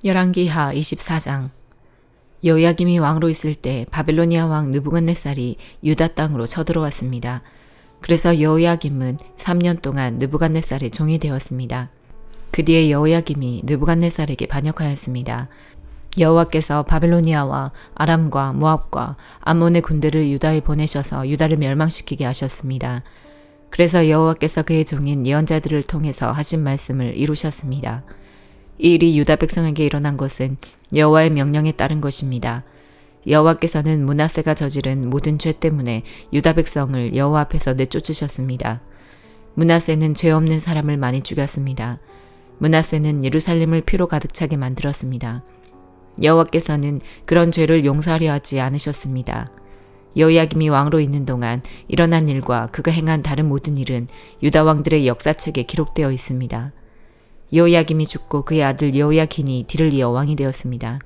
열왕기하 24장. 여호야김이 왕으로 있을 때 바벨로니아 왕 느부갓네살이 유다 땅으로 쳐들어왔습니다. 그래서 여호야김은 3년 동안 느부갓네살의 종이 되었습니다. 그 뒤에 여호야김이 느부갓네살에게 반역하였습니다. 여호와께서 바벨로니아와 아람과 모압과 암몬의 군대를 유다에 보내셔서 유다를 멸망시키게 하셨습니다. 그래서 여호와께서 그의 종인 예언자들을 통해서 하신 말씀을 이루셨습니다. 이 일이 유다 백성에게 일어난 것은 여호와의 명령에 따른 것입니다. 여호와께서는 므낫세가 저지른 모든 죄 때문에 유다 백성을 여호와 앞에서 내쫓으셨습니다. 므낫세는 죄 없는 사람을 많이 죽였습니다. 므낫세는 예루살렘을 피로 가득 차게 만들었습니다. 여호와께서는 그런 죄를 용서하려 하지 않으셨습니다. 여호야김이 왕으로 있는 동안 일어난 일과 그가 행한 다른 모든 일은 유다 왕들의 역사책에 기록되어 있습니다. 여호야김이 죽고 그의 아들 여호야긴이 뒤를 이어 왕이 되었습니다.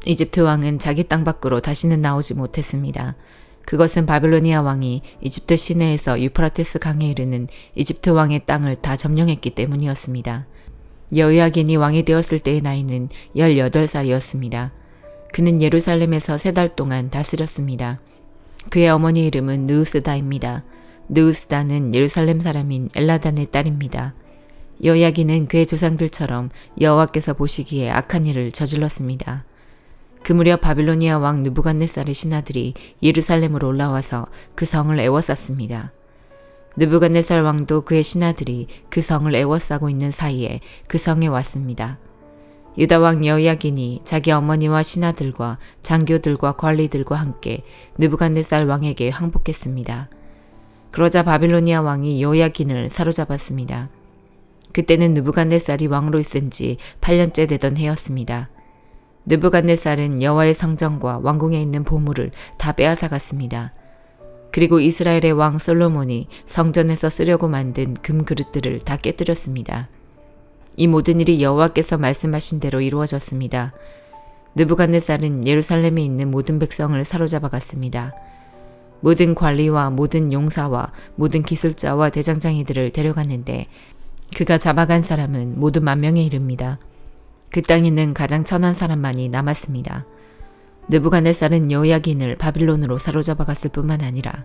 이집트 왕은 자기 땅 밖으로 다시는 나오지 못했습니다. 그것은 바벨로니아 왕이 이집트 시내에서 유프라테스 강에 이르는 이집트 왕의 땅을 다 점령했기 때문이었습니다. 여호야긴이 왕이 되었을 때의 나이는 18살이었습니다. 그는 예루살렘에서 3달 동안 다스렸습니다. 그의 어머니 이름은 느우스다입니다. 느우스다는 예루살렘 사람인 엘라단의 딸입니다. 여호야긴은 그의 조상들처럼 여호와께서 보시기에 악한 일을 저질렀습니다. 그 무렵 바빌로니아 왕 느부갓네살의 신하들이 예루살렘으로 올라와서 그 성을 에워쌌습니다. 느부갓네살 왕도 그의 신하들이 그 성을 에워싸고 있는 사이에 그 성에 왔습니다. 유다 왕 여호야긴이 자기 어머니와 신하들과 장교들과 관리들과 함께 느부갓네살 왕에게 항복했습니다. 그러자 바빌로니아 왕이 여호야긴을 사로잡았습니다. 그때는 느부갓네살이 왕으로 있은 지 8년째 되던 해였습니다. 느부갓네살은 여호와의 성전과 왕궁에 있는 보물을 다 빼앗아갔습니다. 그리고 이스라엘의 왕 솔로몬이 성전에서 쓰려고 만든 금 그릇들을 다 깨뜨렸습니다. 이 모든 일이 여호와께서 말씀하신 대로 이루어졌습니다. 느부갓네살은 예루살렘에 있는 모든 백성을 사로잡아갔습니다. 모든 관리와 모든 용사와 모든 기술자와 대장장이들을 데려갔는데 그가 잡아간 사람은 모두 10,000명에 이릅니다. 그 땅에는 가장 천한 사람만이 남았습니다. 느부갓네살은 여호야긴을 바빌론으로 사로잡아갔을 뿐만 아니라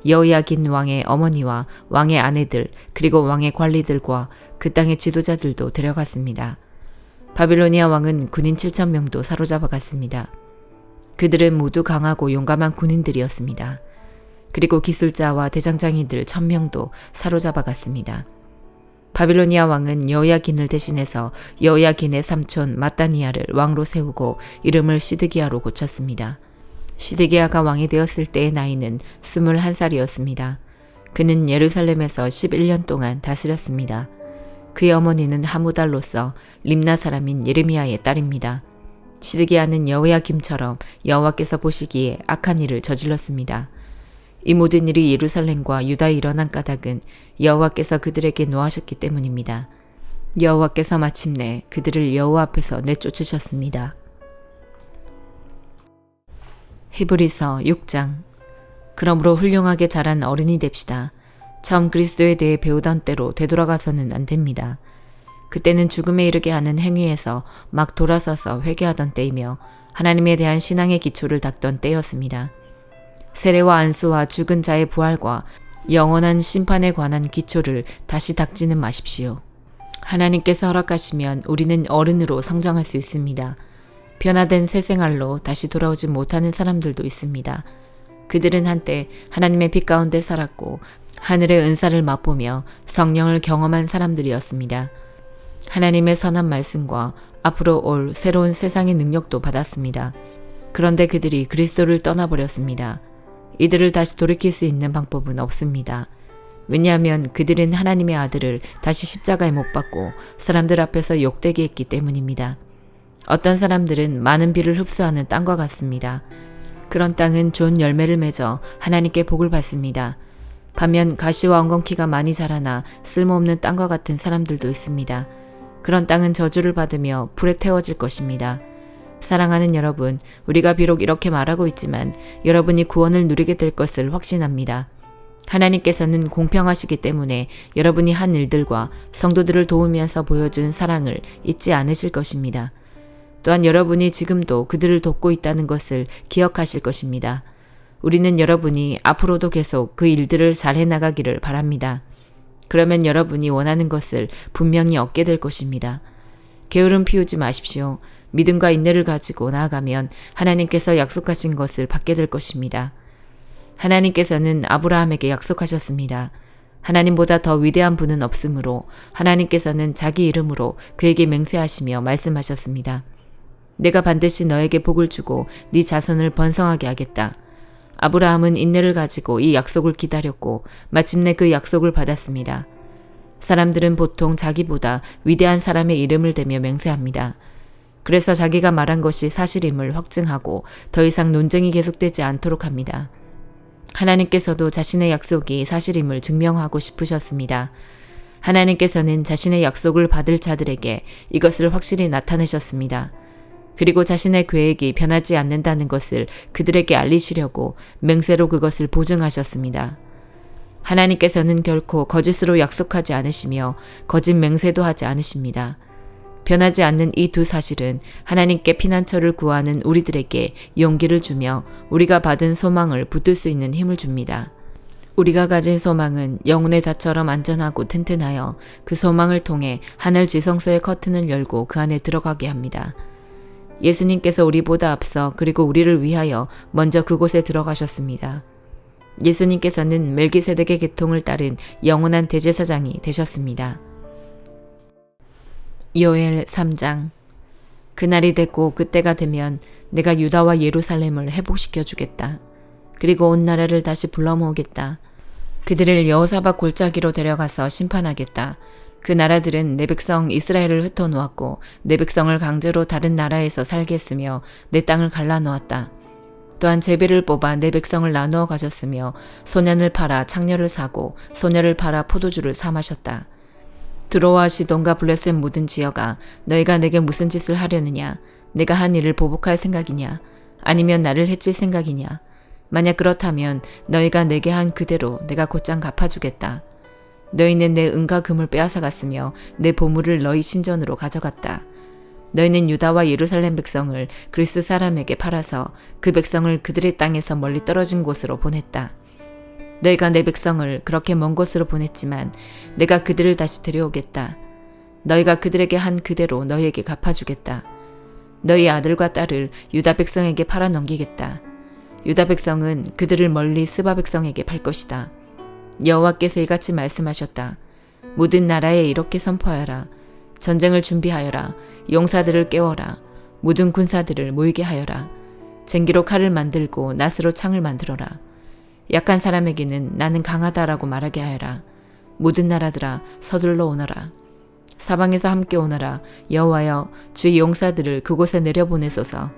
여호야긴 왕의 어머니와 왕의 아내들 그리고 왕의 관리들과 그 땅의 지도자들도 데려갔습니다. 바빌로니아 왕은 군인 7,000명도 사로잡아갔습니다. 그들은 모두 강하고 용감한 군인들이었습니다. 그리고 기술자와 대장장이들 1,000명도 사로잡아갔습니다. 바빌로니아 왕은 여호야긴을 대신해서 여호야긴의 삼촌 마따니아를 왕으로 세우고 이름을 시드기야로 고쳤습니다. 시드기야가 왕이 되었을 때의 나이는 21살이었습니다. 그는 예루살렘에서 11년 동안 다스렸습니다. 그의 어머니는 하무달로서 림나 사람인 예레미야의 딸입니다. 시드기야는 여호야김처럼 여호와께서 보시기에 악한 일을 저질렀습니다. 이 모든 일이 예루살렘과 유다에 일어난 까닭은 여호와께서 그들에게 노하셨기 때문입니다. 여호와께서 마침내 그들을 여호와 앞에서 내쫓으셨습니다. 히브리서 6장. 그러므로 훌륭하게 자란 어른이 됩시다. 처음 그리스도에 대해 배우던 때로 되돌아가서는 안 됩니다. 그때는 죽음에 이르게 하는 행위에서 막 돌아서서 회개하던 때이며 하나님에 대한 신앙의 기초를 닦던 때였습니다. 세례와 안수와 죽은 자의 부활과 영원한 심판에 관한 기초를 다시 닦지는 마십시오. 하나님께서 허락하시면 우리는 어른으로 성장할 수 있습니다. 변화된 새 생활로 다시 돌아오지 못하는 사람들도 있습니다. 그들은 한때 하나님의 빛 가운데 살았고 하늘의 은사를 맛보며 성령을 경험한 사람들이었습니다. 하나님의 선한 말씀과 앞으로 올 새로운 세상의 능력도 받았습니다. 그런데 그들이 그리스도를 떠나버렸습니다. 이들을 다시 돌이킬 수 있는 방법은 없습니다. 왜냐하면 그들은 하나님의 아들을 다시 십자가에 못 박고 사람들 앞에서 욕되게 했기 때문입니다. 어떤 사람들은 많은 비를 흡수하는 땅과 같습니다. 그런 땅은 좋은 열매를 맺어 하나님께 복을 받습니다. 반면 가시와 엉겅퀴가 많이 자라나 쓸모없는 땅과 같은 사람들도 있습니다. 그런 땅은 저주를 받으며 불에 태워질 것입니다. 사랑하는 여러분, 우리가 비록 이렇게 말하고 있지만 여러분이 구원을 누리게 될 것을 확신합니다. 하나님께서는 공평하시기 때문에 여러분이 한 일들과 성도들을 도우면서 보여준 사랑을 잊지 않으실 것입니다. 또한 여러분이 지금도 그들을 돕고 있다는 것을 기억하실 것입니다. 우리는 여러분이 앞으로도 계속 그 일들을 잘 해나가기를 바랍니다. 그러면 여러분이 원하는 것을 분명히 얻게 될 것입니다. 게으름 피우지 마십시오. 믿음과 인내를 가지고 나아가면 하나님께서 약속하신 것을 받게 될 것입니다. 하나님께서는 아브라함에게 약속하셨습니다. 하나님보다 더 위대한 분은 없으므로 하나님께서는 자기 이름으로 그에게 맹세하시며 말씀하셨습니다. 내가 반드시 너에게 복을 주고 네 자손을 번성하게 하겠다. 아브라함은 인내를 가지고 이 약속을 기다렸고 마침내 그 약속을 받았습니다. 사람들은 보통 자기보다 위대한 사람의 이름을 대며 맹세합니다. 그래서 자기가 말한 것이 사실임을 확증하고 더 이상 논쟁이 계속되지 않도록 합니다. 하나님께서도 자신의 약속이 사실임을 증명하고 싶으셨습니다. 하나님께서는 자신의 약속을 받을 자들에게 이것을 확실히 나타내셨습니다. 그리고 자신의 계획이 변하지 않는다는 것을 그들에게 알리시려고 맹세로 그것을 보증하셨습니다. 하나님께서는 결코 거짓으로 약속하지 않으시며 거짓 맹세도 하지 않으십니다. 변하지 않는 이 두 사실은 하나님께 피난처를 구하는 우리들에게 용기를 주며 우리가 받은 소망을 붙들 수 있는 힘을 줍니다. 우리가 가진 소망은 영혼의 닷처럼 안전하고 튼튼하여 그 소망을 통해 하늘 지성소의 커튼을 열고 그 안에 들어가게 합니다. 예수님께서 우리보다 앞서 그리고 우리를 위하여 먼저 그곳에 들어가셨습니다. 예수님께서는 멜기세덱의 계통을 따른 영원한 대제사장이 되셨습니다. 요엘 3장. 그날이 됐고 그때가 되면 내가 유다와 예루살렘을 회복시켜 주겠다. 그리고 온 나라를 다시 불러 모으겠다. 그들을 여호사밧 골짜기로 데려가서 심판하겠다. 그 나라들은 내 백성 이스라엘을 흩어놓았고 내 백성을 강제로 다른 나라에서 살게 했으며 내 땅을 갈라놓았다. 또한 제비를 뽑아 내 백성을 나누어 가졌으며 소년을 팔아 창녀를 사고 소녀를 팔아 포도주를 사 마셨다. 드로와 시돈과 블레셋 모든 지역아, 너희가 내게 무슨 짓을 하려느냐? 내가 한 일을 보복할 생각이냐? 아니면 나를 해칠 생각이냐? 만약 그렇다면 너희가 내게 한 그대로 내가 곧장 갚아주겠다. 너희는 내 은과 금을 빼앗아갔으며 내 보물을 너희 신전으로 가져갔다. 너희는 유다와 예루살렘 백성을 그리스 사람에게 팔아서 그 백성을 그들의 땅에서 멀리 떨어진 곳으로 보냈다. 너희가 내 백성을 그렇게 먼 곳으로 보냈지만 내가 그들을 다시 데려오겠다. 너희가 그들에게 한 그대로 너희에게 갚아주겠다. 너희 아들과 딸을 유다 백성에게 팔아 넘기겠다. 유다 백성은 그들을 멀리 스바 백성에게 팔 것이다. 여호와께서 이같이 말씀하셨다. 모든 나라에 이렇게 선포하여라. 전쟁을 준비하여라. 용사들을 깨워라. 모든 군사들을 모이게 하여라. 쟁기로 칼을 만들고 낫으로 창을 만들어라. 약한 사람에게는 나는 강하다라고 말하게 하여라. 모든 나라들아 서둘러 오너라. 사방에서 함께 오너라. 여호와여 주의 용사들을 그곳에 내려보내소서.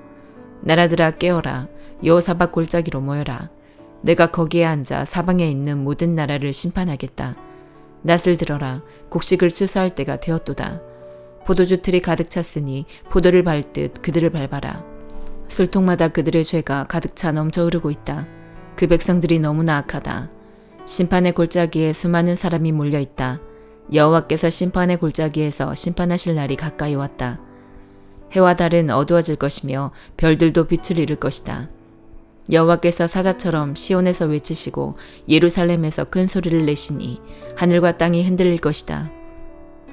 나라들아 깨어라. 여호사밧 골짜기로 모여라. 내가 거기에 앉아 사방에 있는 모든 나라를 심판하겠다. 낫을 들어라. 곡식을 추수할 때가 되었도다. 포도주 틀이 가득 찼으니 포도를 밟듯 그들을 밟아라. 술통마다 그들의 죄가 가득 차 넘쳐 흐르고 있다. 그 백성들이 너무나 악하다. 심판의 골짜기에 수많은 사람이 몰려있다. 여호와께서 심판의 골짜기에서 심판하실 날이 가까이 왔다. 해와 달은 어두워질 것이며 별들도 빛을 잃을 것이다. 여호와께서 사자처럼 시온에서 외치시고 예루살렘에서 큰 소리를 내시니 하늘과 땅이 흔들릴 것이다.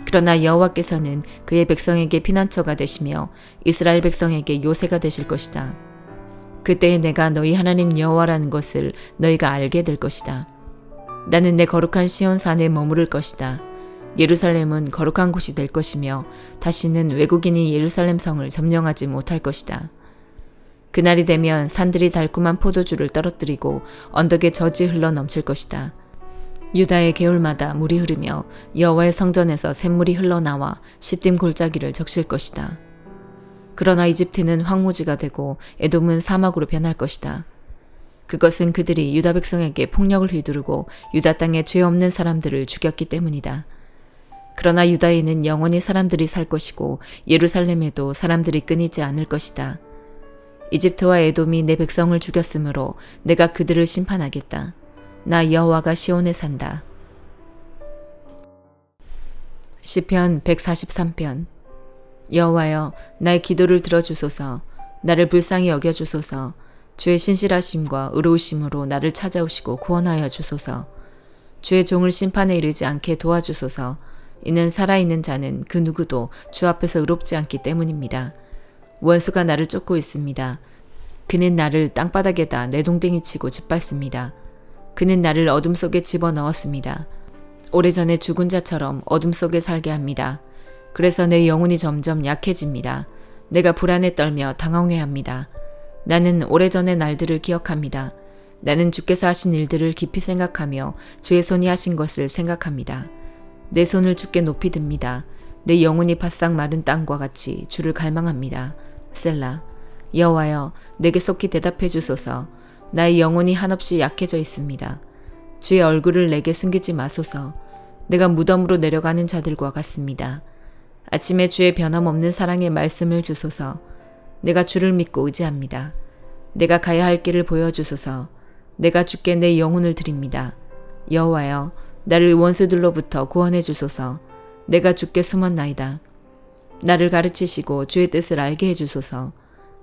그러나 여호와께서는 그의 백성에게 피난처가 되시며 이스라엘 백성에게 요새가 되실 것이다. 그때에 내가 너희 하나님 여호와라는 것을 너희가 알게 될 것이다. 나는 내 거룩한 시온 산에 머무를 것이다. 예루살렘은 거룩한 곳이 될 것이며 다시는 외국인이 예루살렘 성을 점령하지 못할 것이다. 그날이 되면 산들이 달콤한 포도주를 떨어뜨리고 언덕에 젖이 흘러 넘칠 것이다. 유다의 개울마다 물이 흐르며 여호와의 성전에서 샘물이 흘러나와 시딤 골짜기를 적실 것이다. 그러나 이집트는 황무지가 되고 에돔은 사막으로 변할 것이다. 그것은 그들이 유다 백성에게 폭력을 휘두르고 유다 땅에 죄 없는 사람들을 죽였기 때문이다. 그러나 유다에는 영원히 사람들이 살 것이고 예루살렘에도 사람들이 끊이지 않을 것이다. 이집트와 에돔이 내 백성을 죽였으므로 내가 그들을 심판하겠다. 나 여호와가 시온에 산다. 시편 143편. 여호와여, 나의 기도를 들어주소서. 나를 불쌍히 여겨주소서. 주의 신실하심과 의로우심으로 나를 찾아오시고 구원하여 주소서. 주의 종을 심판에 이르지 않게 도와주소서. 이는 살아있는 자는 그 누구도 주 앞에서 의롭지 않기 때문입니다. 원수가 나를 쫓고 있습니다. 그는 나를 땅바닥에다 내동댕이 치고 짓밟습니다. 그는 나를 어둠 속에 집어넣었습니다. 오래전에 죽은 자처럼 어둠 속에 살게 합니다. 그래서 내 영혼이 점점 약해집니다. 내가 불안에 떨며 당황해합니다. 나는 오래전의 날들을 기억합니다. 나는 주께서 하신 일들을 깊이 생각하며 주의 손이 하신 것을 생각합니다. 내 손을 주께 높이 듭니다. 내 영혼이 바싹 마른 땅과 같이 주를 갈망합니다. 셀라. 여호와여, 내게 속히 대답해 주소서. 나의 영혼이 한없이 약해져 있습니다. 주의 얼굴을 내게 숨기지 마소서. 내가 무덤으로 내려가는 자들과 같습니다. 아침에 주의 변함없는 사랑의 말씀을 주소서. 내가 주를 믿고 의지합니다. 내가 가야 할 길을 보여주소서. 내가 주께 내 영혼을 드립니다. 여호와여, 나를 원수들로부터 구원해 주소서. 내가 주께 숨었나이다. 나를 가르치시고 주의 뜻을 알게 해주소서.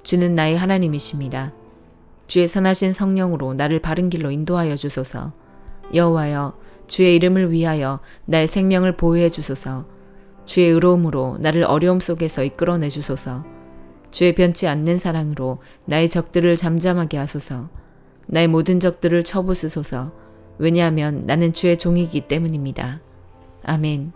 주는 나의 하나님이십니다. 주의 선하신 성령으로 나를 바른 길로 인도하여 주소서. 여호와여, 주의 이름을 위하여 나의 생명을 보호해 주소서. 주의 의로움으로 나를 어려움 속에서 이끌어내 주소서. 주의 변치 않는 사랑으로 나의 적들을 잠잠하게 하소서. 나의 모든 적들을 쳐부수소서. 왜냐하면 나는 주의 종이기 때문입니다. 아멘.